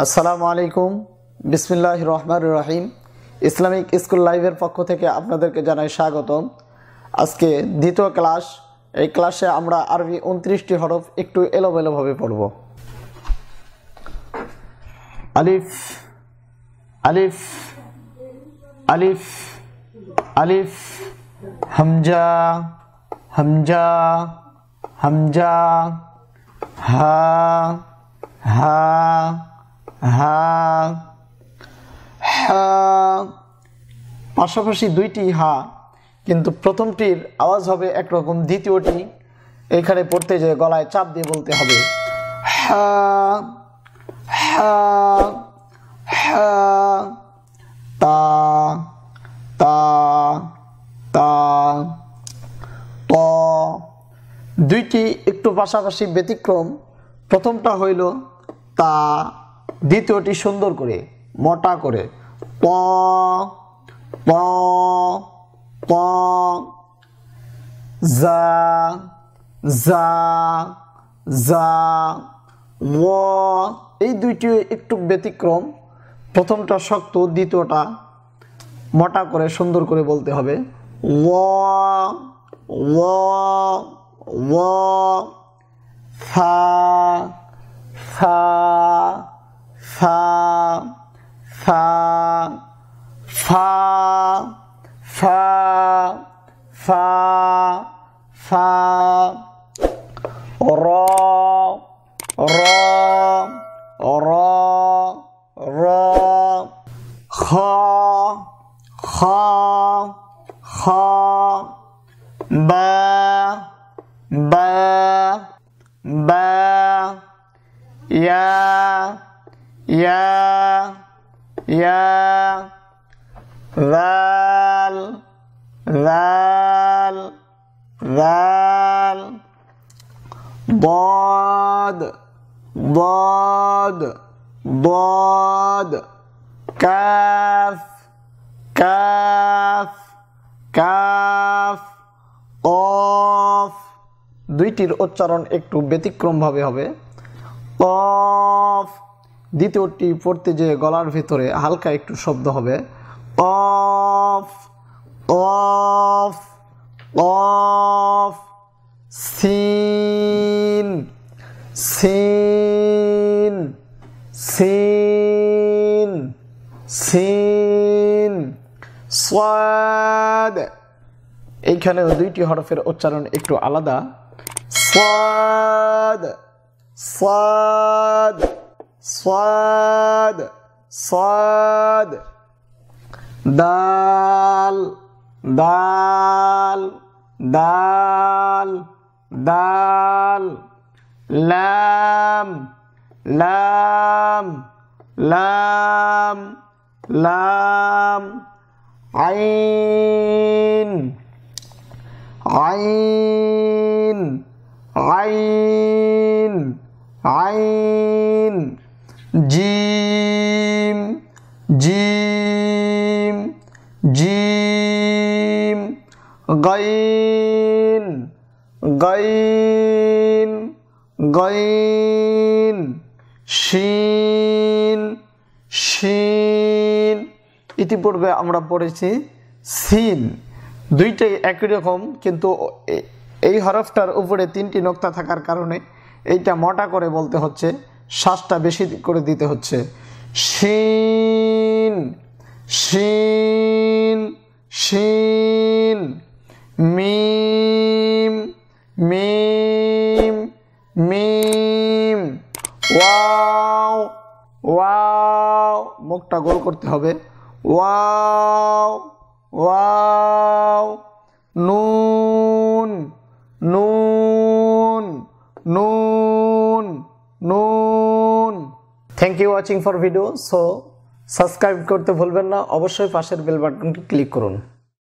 আসসালামু আলাইকুম বিসমিল্লাহির রহমানির রহিম। ইসলামিক স্কুল লাইভের পক্ষ থেকে আপনাদেরকে জানাই স্বাগতম। আজকে দ্বিতীয় ক্লাস। এই ক্লাসে আমরা আরবি 29টি হরফ একটু এলোমেলোভাবে পড়ব। আলিফ আলিফ আলিফ আলিফ, হামজা হামজা হামজা, হা হা হা হা। পাশাপাশি দুইটি হা, কিন্তু প্রথমটির আওয়াজ হবে একরকম, দ্বিতীয়টি এখানে পড়তে যেয়ে গলায় চাপ দিয়ে বলতে হবে হা হা হা। তা তা তা ত। দুইটি একটু পাশাপাশি ব্যতিক্রম। প্রথমটা হইল তা, দ্বিতীয়টি সুন্দর করে মোটা করে প প প। জা জা জা ও। এই দুইটি একটু ব্যতিক্রম। প্রথমটা শক্ত, দ্বিতীয়টা মোটা করে সুন্দর করে বলতে হবে ও ও ও। ফা ফা ফা ফা ফা ফা ফা ফা। র র র র। খ খ খ। বা বা বা। ইয়া ইয়া ইয়া। যাল যাল যাল। ضاد ضاد ضاد। কাফ কাফ কাফ। কফ। দুইটির উচ্চারণ একটু ব্যতিক্রমভাবে হবে। কফ, দ্বিতীয়টি পড়তে যে গলার ভিতরে হালকা একটু শব্দ হবে কফ কফ কফ। সিন সিন সিন সিন। সাদ। এইখানে দুইটি হরফের উচ্চারণ একটু আলাদা। সাদ সাদ সাদ সাদ। দাল দাল দাল দাল। লাম লাম লাম লাম। আইন আইন আইন আইন। জিম জিম জিম। গাইন গাইন গাইন। শিন শিন। ইতিপূর্বে আমরা পড়েছি সিন। দুইটাই একই রকম, কিন্তু এই হরফটার উপরে তিনটি নোক্তা থাকার কারণে এইটা মোটা করে বলতে হচ্ছে, শ্বাসটা বেশি করে দিতে হচ্ছে। শিন শিন শিন। মিম মিম মিম। ওয়াও ওয়াও, মুখটা গোল করতে হবে। Wow wow. নুন নুন নুন নুন। Thank you watching for video. So subscribe করতে ভুলবেন না, অবশ্যই পাশের বেল বাটনটি ক্লিক করুন।